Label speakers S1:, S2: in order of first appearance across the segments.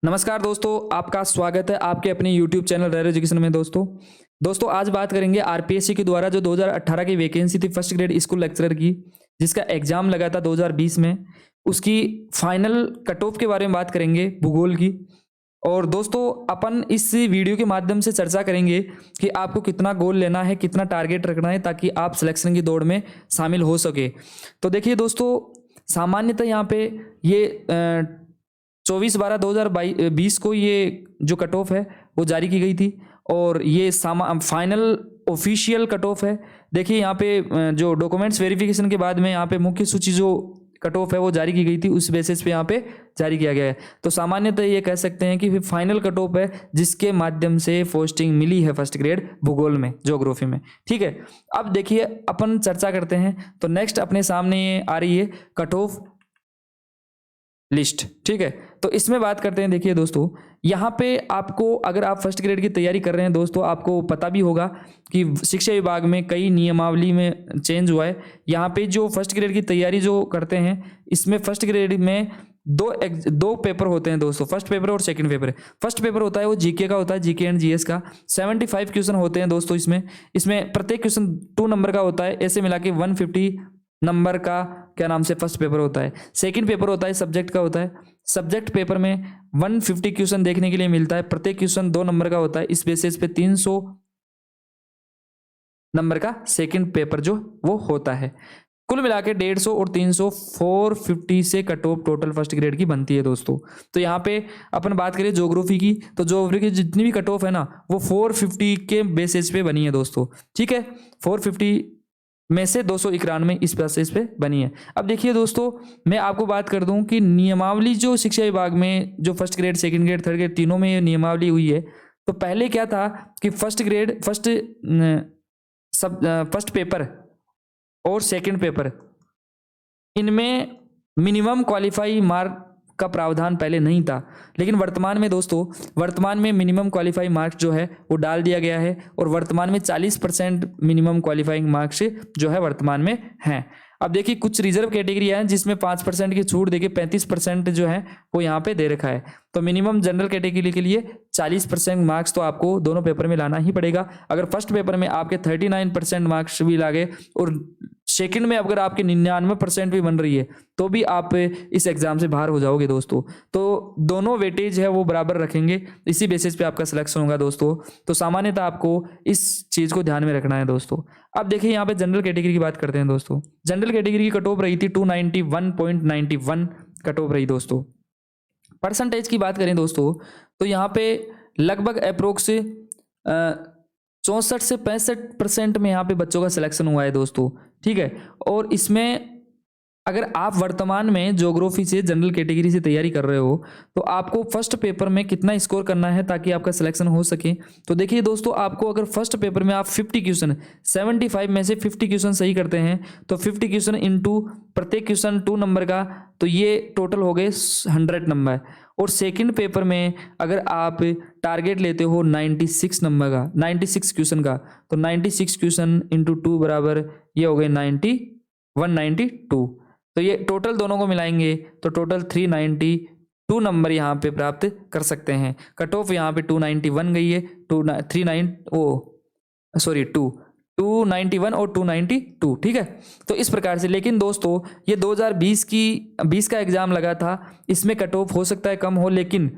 S1: नमस्कार दोस्तों, आपका स्वागत है आपके अपने YouTube चैनल रेयर एजुकेशन में। दोस्तों आज बात करेंगे आरपीएससी के द्वारा जो 2018 की वैकेंसी थी फर्स्ट ग्रेड स्कूल लेक्चरर की, जिसका एग्जाम लगा था 2020 में, उसकी फाइनल कट ऑफ के बारे में बात करेंगे, भूगोल की। और दोस्तों अपन इस वीडियो के माध्यम से चर्चा करेंगे कि आपको कितना गोल लेना है, कितना टारगेट रखना है, ताकि आप सिलेक्शन की दौड़ में शामिल हो सके। तो देखिए दोस्तों, सामान्यतः यहाँ पे ये 24/12/2020 को ये जो कट ऑफ है वो जारी की गई थी, और ये फाइनल ऑफिशियल कट ऑफ है। देखिए यहाँ पे जो डॉक्यूमेंट्स वेरिफिकेशन के बाद में यहाँ पे मुख्य सूची जो कट ऑफ है वो जारी की गई थी, उस बेसिस पे यहाँ पे जारी किया गया है। तो सामान्यतः ये कह सकते हैं कि फाइनल कट ऑफ है जिसके माध्यम से पोस्टिंग मिली है फर्स्ट ग्रेड भूगोल में, ज्योग्राफी में। ठीक है, अब देखिए अपन चर्चा करते हैं। तो नेक्स्ट अपने सामने ये आ रही है कट ऑफ लिस्ट। ठीक है, तो इसमें बात करते हैं। देखिए दोस्तों, यहाँ पे आपको, अगर आप फर्स्ट ग्रेड की तैयारी कर रहे हैं दोस्तों, आपको पता भी होगा कि शिक्षा विभाग में कई नियमावली में चेंज हुआ है। यहाँ पे जो फर्स्ट ग्रेड की तैयारी जो करते हैं, इसमें फर्स्ट ग्रेड में दो पेपर होते हैं दोस्तों, फर्स्ट पेपर और सेकंड पेपर। फर्स्ट पेपर होता है वो जीके का होता है, जीके एंड जीएस का। 75 क्वेश्चन होते हैं दोस्तों इसमें प्रत्येक क्वेश्चन 2 नंबर का होता है। ऐसे मिला के 150 नंबर का क्या नाम से फर्स्ट पेपर होता है। सेकंड पेपर होता है सब्जेक्ट का होता है। सब्जेक्ट पेपर में 150 क्वेश्चन देखने के लिए मिलता है, प्रत्येक क्वेश्चन 2 नंबर का होता है। इस बेसिस पे 300 नंबर का सेकंड पेपर जो वो होता है। कुल मिला के 150 और 300 450 से cut off total first grade की बनती है दोस्तों। तो यहाँ पे अपन बात करें ज्योग्राफी की, तो ज्योग्राफी की जितनी भी कट ऑफ है ना, वो 450 के बेसिस पे बनी है दोस्तों। ठीक है, 450 में से 291 इस बेसिस पे बनी है। अब देखिए दोस्तों, मैं आपको बात कर दूं कि नियमावली जो शिक्षा विभाग में जो first grade, second grade, third grade तीनों में ये नियमावली हुई है। तो पहले क्या था कि फर्स्ट पेपर और सेकंड पेपर, इनमें मिनिमम क्वालिफाई मार्क का प्रावधान पहले नहीं था। लेकिन वर्तमान में दोस्तों, वर्तमान में मिनिमम क्वालिफाई मार्क्स जो है वो डाल दिया गया है, और वर्तमान में 40% मिनिमम क्वालिफाइंग मार्क्स जो है वर्तमान में हैं। अब देखिए, कुछ रिजर्व कैटेगरी है जिसमें 5% की छूट देके 35% जो है वो यहाँ पे दे रखा है। तो मिनिमम जनरल कैटेगरी के लिए 40% मार्क्स तो आपको दोनों पेपर में लाना ही पड़ेगा। अगर फर्स्ट पेपर में आपके 39% मार्क्स भी लागे और सेकंड में अगर आपके 99% भी बन रही है, तो भी आप इस एग्जाम से बाहर हो जाओगे दोस्तों। तो दोनों वेटेज है वो बराबर रखेंगे, इसी बेसिस पे आपका सिलेक्शन होगा दोस्तों। तो सामान्यतः आपको इस चीज को ध्यान में रखना है दोस्तों। अब देखिए यहाँ पे जनरल कैटेगरी की बात करते हैं दोस्तों। जनरल कैटेगरी की कट ऑफ रही थी 291.91 कट ऑफ रही दोस्तों। परसेंटेज की बात करें दोस्तों, तो यहाँ पे लगभग अप्रोक्स 64 से 65% में यहाँ पे बच्चों का सिलेक्शन हुआ है दोस्तों। ठीक है, और इसमें अगर आप वर्तमान में ज्योग्राफी से, जनरल कैटेगरी से तैयारी कर रहे हो, तो आपको फर्स्ट पेपर में कितना स्कोर करना है ताकि आपका सिलेक्शन हो सके। तो देखिए दोस्तों, आपको अगर फर्स्ट पेपर में आप 50 क्वेश्चन, 75 में से 50 क्वेश्चन सही करते हैं, तो 50 क्वेश्चन इंटू प्रत्येक क्वेश्चन 2 नंबर का, तो ये टोटल हो गए 100 नंबर। और सेकंड पेपर में अगर आप टारगेट लेते हो 96 नंबर का, 96 क्वेश्चन का, तो 96 क्वेश्चन इंटू 2 बराबर ये हो गए 192। तो ये टोटल दोनों को मिलाएंगे तो टोटल 392 नंबर यहाँ पे प्राप्त कर सकते हैं। कट ऑफ यहाँ पे 291 गई है, 291 और 292। ठीक है, तो इस प्रकार से। लेकिन दोस्तों, ये 2020 का एग्जाम लगा था, इसमें कट ऑफ हो सकता है कम हो, लेकिन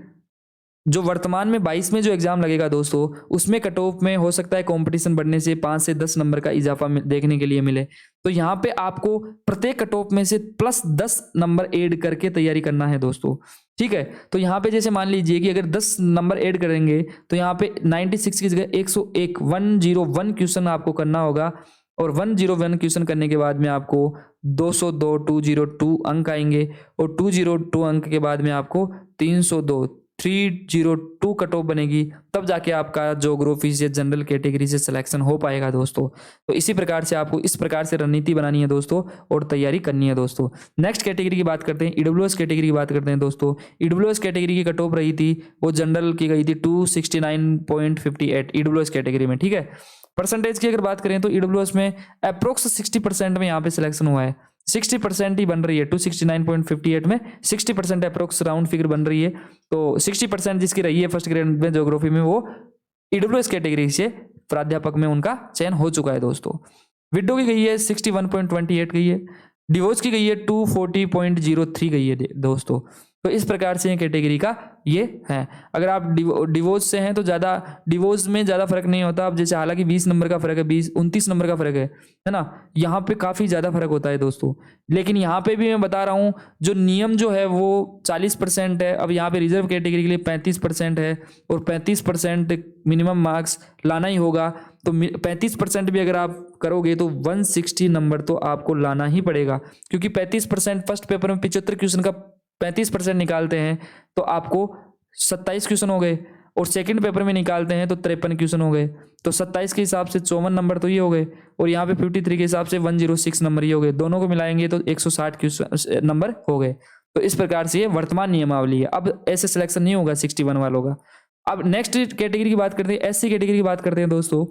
S1: जो वर्तमान में 22 में जो एग्जाम लगेगा दोस्तों, उसमें कट ऑफ में हो सकता है कंपटीशन बढ़ने से 5 से 10 नंबर का इजाफा देखने के लिए मिले। तो यहाँ पे आपको प्रत्येक कट ऑफ में से प्लस 10 नंबर ऐड करके तैयारी करना है दोस्तों। ठीक है, तो यहाँ पे जैसे मान लीजिए कि अगर 10 नंबर ऐड करेंगे, तो यहाँ पे 96 की जगह 101 क्वेश्चन आपको करना होगा, और 101 क्वेश्चन करने के बाद में आपको 202 अंक आएंगे, और 202 अंक के बाद में आपको 302 कट ऑफ बनेगी, तब जाके आपका ज्योग्राफी से, जनरल कैटेगरी से सिलेक्शन हो पाएगा दोस्तों। तो इसी प्रकार से आपको इस प्रकार से रणनीति बनानी है दोस्तों, और तैयारी करनी है दोस्तों। नेक्स्ट कैटेगरी की बात करते हैं, ईडब्ल्यूएस कैटेगरी की बात करते हैं दोस्तों। ईडब्ल्यूएस कैटेगरी की कट ऑफ रही थी, वो जनरल की गई थी 269.58 ईडब्ल्यूएस कैटेगरी में। ठीक है, परसेंटेज की अगर बात करें तो ईडब्ल्यूएस में अप्रोक्स 60% में यहाँ पे सिलेक्शन हुआ है। 60% ही बन रही है। 269.58 में 60% अप्रोक्स राउंड फिगर बन रही है। तो 60% जिसकी रही है फर्स्ट ग्रेड में ज्योग्राफी में, वो ईडब्ल्यूएस कैटेगरी से प्राध्यापक में उनका चयन हो चुका है दोस्तों। विडो की गई है 61.28 गई है, डिवोर्स की गई है 240.03 गई है दोस्तों। तो इस प्रकार से कैटेगरी का ये है। अगर आप डिवोर्स से हैं तो ज़्यादा डिवोर्स में ज़्यादा फर्क नहीं होता। अब जैसे हालांकि 20 नंबर का फर्क है, 29 नंबर का फर्क है ना, यहाँ पे काफ़ी ज़्यादा फर्क होता है दोस्तों। लेकिन यहाँ पे भी मैं बता रहा हूँ जो नियम जो है वो 40% है। अब यहाँ पे रिजर्व कैटेगरी के लिए 35% है और 35% मिनिमम मार्क्स लाना ही होगा। तो 35% भी अगर आप करोगे तो 160 नंबर तो आपको लाना ही पड़ेगा, क्योंकि 35% फर्स्ट पेपर में 75 क्वेश्चन का 35% निकालते हैं तो आपको 27 क्वेश्चन हो गए, और सेकंड पेपर में निकालते हैं तो 53 क्वेश्चन हो गए। तो 27 के हिसाब से 54 नंबर तो ये हो गए, और यहाँ पे 53 के हिसाब से 106 नंबर ये हो गए। दोनों को मिलाएंगे तो 160 क्वेश्चन नंबर हो गए। तो इस प्रकार से ये वर्तमान नियमावली है। अब ऐसे सिलेक्शन नहीं होगा 61 वालों का। अब नेक्स्ट कैटेगरी की बात करते हैं, एससी कैटेगरी की बात करते हैं दोस्तों।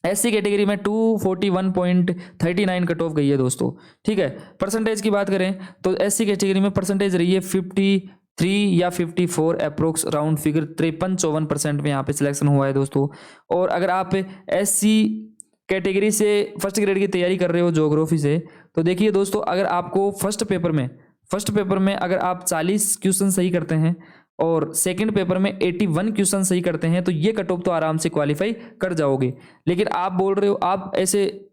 S1: एससी कैटेगरी में 241.39 कट ऑफ गई है दोस्तों। ठीक है, परसेंटेज की बात करें तो एससी कैटेगरी में परसेंटेज रही है 53 या 54 अप्रोक्स राउंड फिगर 53-54% में यहाँ पे सिलेक्शन हुआ है दोस्तों। और अगर आप एससी कैटेगरी से फर्स्ट ग्रेड की तैयारी कर रहे हो ज्योग्राफी से, तो देखिए दोस्तों, अगर आपको फर्स्ट पेपर में अगर आप 40 क्वेश्चन सही करते हैं और सेकंड पेपर में 81 क्वेश्चन सही करते हैं तो ये कट ऑफ तो आराम से क्वालिफाई कर जाओगे। लेकिन आप बोल रहे हो, आप ऐसे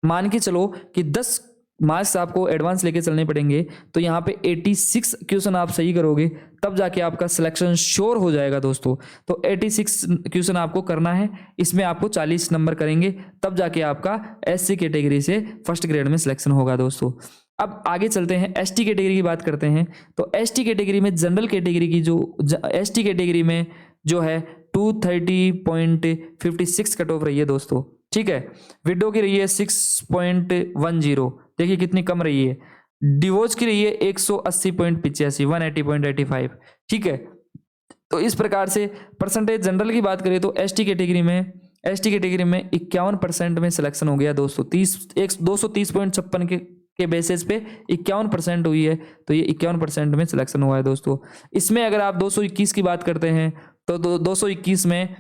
S1: मान के चलो कि 10 मार्क्स आपको एडवांस लेके चलने पड़ेंगे, तो यहाँ पे 86 क्वेश्चन आप सही करोगे तब जाके आपका सिलेक्शन श्योर हो जाएगा दोस्तों। तो 86 क्वेश्चन आपको करना है, इसमें आपको 40 नंबर करेंगे तब जाके आपका एससी कैटेगरी से फर्स्ट ग्रेड में सिलेक्शन होगा दोस्तों। अब आगे चलते हैं, एसटी कैटेगरी की बात करते हैं। तो एसटी कैटेगरी में जनरल कैटेगरी की एसटी कैटेगरी में जो है 230.56 कट ऑफ रही है दोस्तों। ठीक है, विडो की रही है 6.10, देखिए कितनी कम रही है। डिवोर्स की रही है 180.85, 180.85। ठीक है, तो इस प्रकार से परसेंटेज जनरल की बात करें तो एसटी कैटेगरी में 51% में सिलेक्शन हो गया दोस्तों। 230.56 के बेसिस पे 51% हुई है, तो ये 51% में सिलेक्शन हुआ है दोस्तों। इसमें अगर आप 221 की बात करते हैं तो 221 में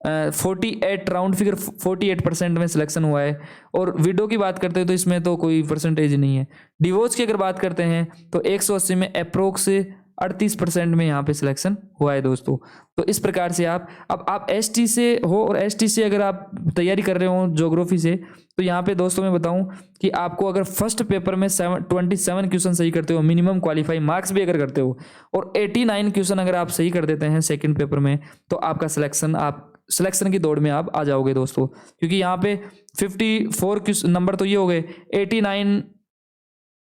S1: 48 राउंड फिगर 48% में सिलेक्शन हुआ है। और विडो की बात करते हैं तो इसमें तो कोई परसेंटेज नहीं है। डिवोर्स की अगर बात करते हैं तो 180 में अप्रोक्स 38% में यहाँ पे सिलेक्शन हुआ है दोस्तों। तो इस प्रकार से आप एसटी से हो और एसटी से अगर आप तैयारी कर रहे हो ज्योग्राफी से, तो यहाँ पे दोस्तों मैं बताऊं कि आपको अगर फर्स्ट पेपर में 27 क्वेश्चन सही करते हो, मिनिमम क्वालिफाई मार्क्स भी अगर करते हो, और 89 क्वेश्चन अगर आप सही कर देते हैं सेकंड पेपर में, तो आपका सिलेक्शन की दौड़ में आप आ जाओगे दोस्तों। क्योंकि यहाँ पे 54 नंबर तो ये हो गए, 89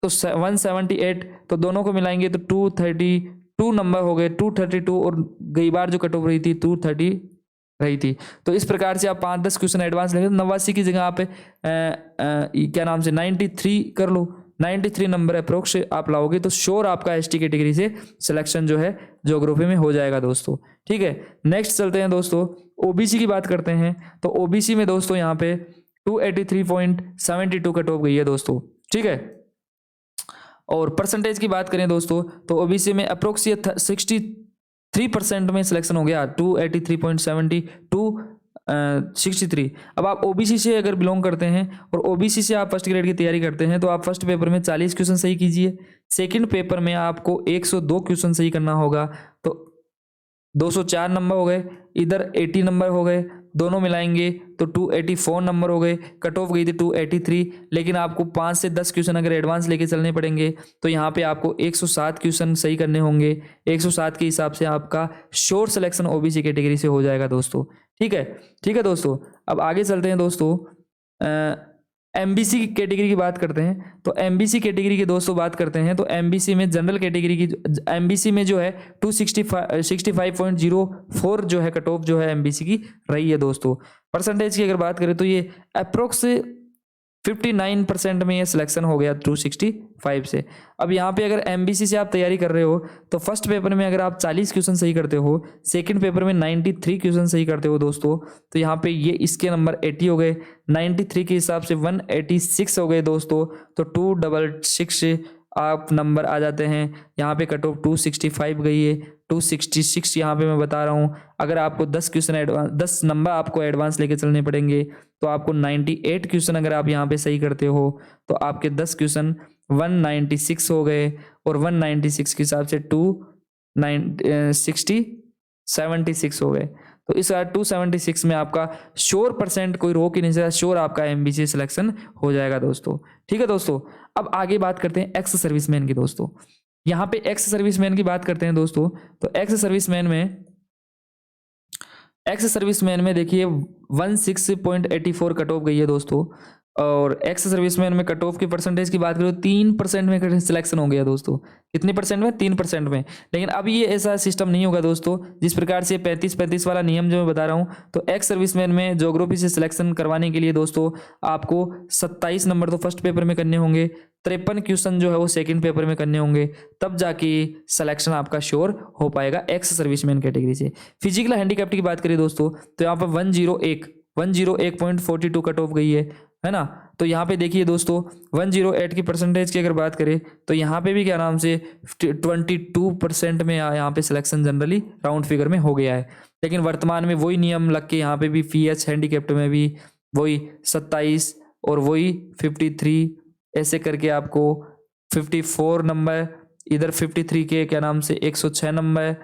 S1: तो 178, तो दोनों को मिलाएंगे तो 232 नंबर हो गए, 232, और गई बार जो कट ऑफ रही थी 230 रही थी। तो इस प्रकार से आप 5-10 क्वेश्चन एडवांस लेंगे तो 89 की जगह आप क्या नाम से 93 कर लो, 93 नंबर अप्रोक्स आप लाओगे तो श्योर आपका एसटी कैटेगरी से सिलेक्शन जो है ज्योग्राफी में हो जाएगा दोस्तों। ठीक है, नेक्स्ट चलते हैं दोस्तों, ओबीसी की बात करते हैं। तो ओबीसी में दोस्तों यहाँ पे 283.72 कट ऑफ गई है दोस्तों। ठीक है, और परसेंटेज की बात करें दोस्तों तो ओबीसी में अप्रोक्स 63% में सिलेक्शन हो गया, 283.72 63। अब आप ओबीसी से अगर बिलोंग करते हैं और ओबीसी से आप फर्स्ट ग्रेड की तैयारी करते हैं तो आप फर्स्ट पेपर में 40 क्वेश्चन सही कीजिए, सेकंड पेपर में आपको 102 क्वेश्चन सही करना होगा, तो 204 नंबर हो गए, इधर 80 नंबर हो गए, दोनों मिलाएंगे तो 284 नंबर हो गए। कट ऑफ गई थी 283, लेकिन आपको 5 से 10 क्वेश्चन अगर एडवांस लेके चलने पड़ेंगे तो यहाँ पे आपको 107 क्वेश्चन सही करने होंगे। 107 के हिसाब से आपका श्योर सिलेक्शन ओबीसी कैटेगरी से हो जाएगा दोस्तों। ठीक है दोस्तों, अब आगे चलते हैं दोस्तों, एमबीसी कैटेगरी की बात करते हैं। तो एमबीसी कैटेगरी की दोस्तों बात करते हैं तो एमबीसी में जनरल कैटेगरी की एमबीसी में जो है 265.04 जो है कट ऑफ जो है एमबीसी की रही है दोस्तों। परसेंटेज की अगर बात करें तो ये अप्रोक्स 59% में ये सिलेक्शन हो गया 265 से। अब यहाँ पे अगर MBC से आप तैयारी कर रहे हो तो फर्स्ट पेपर में अगर आप 40 क्वेश्चन सही करते हो, सेकंड पेपर में 93 क्वेश्चन सही करते हो दोस्तों, तो यहाँ पे ये इसके नंबर 80 हो गए, 93 के हिसाब से 186 हो गए दोस्तों, तो 266 आप नंबर आ जाते हैं। यहाँ पे कट ऑफ 265 गई है, 266 यहाँ पे मैं बता रहा हूँ। अगर आपको 10 क्वेश्चन एडवांस 10 नंबर आपको एडवांस लेके चलने पड़ेंगे तो आपको 98 क्वेश्चन अगर आप यहाँ पे सही करते हो तो आपके 10 क्वेश्चन 196 हो गए, और 196 के हिसाब से 76 हो गए। तो इस 276 में आपका श्योर परसेंट कोई रोक ही नहीं सकता, श्योर आपका MBC सिलेक्शन हो जाएगा दोस्तों। ठीक है दोस्तों, अब आगे बात करते हैं एक्स सर्विसमैन की दोस्तों। यहाँ पे एक्स सर्विसमैन की बात करते हैं दोस्तों, तो एक्स सर्विसमैन में देखिए 16.84 कट ऑफ गई है दोस्तों, और एक्स सर्विसमैन में कट ऑफ की परसेंटेज की बात करें तो 3% में सिलेक्शन हो गया दोस्तों। कितने परसेंट में? 3% में। लेकिन अब ये ऐसा सिस्टम नहीं होगा दोस्तों, जिस प्रकार से 35-35 वाला नियम जो मैं बता रहा हूँ, तो एक्स सर्विसमैन में ज्योग्राफी से सिलेक्शन करवाने के लिए दोस्तों आपको 27 नंबर तो फर्स्ट पेपर में करने होंगे, 53 क्वेश्चन जो है वो सेकंड पेपर में करने होंगे, तब जाके सिलेक्शन आपका श्योर हो पाएगा एक्स सर्विसमैन कैटेगरी से। फिजिकल हैंडीकैप्ड की बात करें दोस्तों, तो यहाँ पर 101.42 कट ऑफ गई है ना। तो यहाँ पे देखिए दोस्तों 108 की परसेंटेज की अगर बात करें तो यहाँ पे भी क्या नाम से 22% में यहाँ पे सिलेक्शन जनरली राउंड फिगर में हो गया है। लेकिन वर्तमान में वही नियम लग के यहाँ पे भी PH हैंडीकैप्ड में भी वही 27 और वही 53 ऐसे करके आपको 54 नंबर, इधर 53 के क्या नाम से 106 नंबर,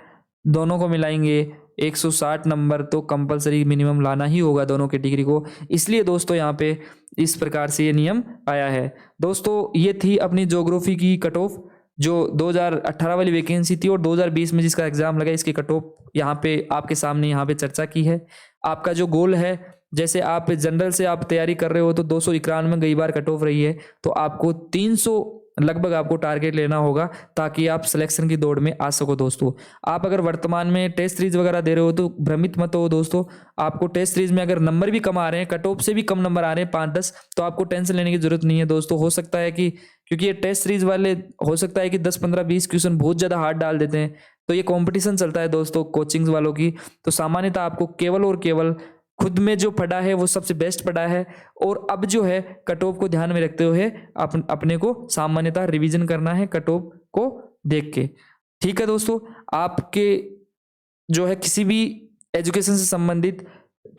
S1: दोनों को मिलाएंगे 160 नंबर तो कंपलसरी मिनिमम लाना ही होगा दोनों कैटेगरी को। इसलिए दोस्तों यहाँ पे इस प्रकार से ये नियम आया है दोस्तों। ये थी अपनी ज्योग्राफी की कट ऑफ जो 2018 वाली वैकेंसी थी, और 2020 में जिसका एग्जाम लगा इसकी कट ऑफ यहाँ पे आपके सामने यहाँ पे चर्चा की है। आपका जो गोल है, जैसे आप जनरल से आप तैयारी कर रहे हो तो 291 कई बार कट ऑफ रही है, तो आपको 300 लगभग आपको टारगेट लेना होगा ताकि आप सिलेक्शन की दौड़ में आ सको दोस्तों। आप अगर वर्तमान में टेस्ट सीरीज वगैरह दे रहे हो तो भ्रमित मत हो दोस्तों। आपको टेस्ट सीरीज में अगर नंबर भी कम आ रहे हैं, कट ऑफ से भी कम नंबर आ रहे हैं 5-10, तो आपको टेंशन लेने की जरूरत नहीं है दोस्तों। हो सकता है कि क्योंकि ये टेस्ट सीरीज वाले हो सकता है कि 10-15-20 क्वेश्चन बहुत ज़्यादा हार्ड डाल देते हैं, तो ये कॉम्पिटिशन चलता है दोस्तों कोचिंग्स वालों की। तो सामान्यतः आपको केवल और केवल खुद में जो पढ़ा है वो सबसे बेस्ट पढ़ा है, और अब जो है कट ऑफ को ध्यान में रखते हुए अपने को सामान्यतः रिवीजन करना है कट ऑफ को देख के। ठीक है दोस्तों, आपके जो है किसी भी एजुकेशन से संबंधित,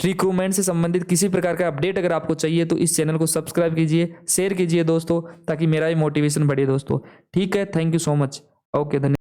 S1: रिक्रूटमेंट से संबंधित किसी प्रकार का अपडेट अगर आपको चाहिए तो इस चैनल को सब्सक्राइब कीजिए, शेयर कीजिए दोस्तों, ताकि मेरा भी मोटिवेशन बढ़े दोस्तों। ठीक है, thank you so much. Okay, धन्यवाद।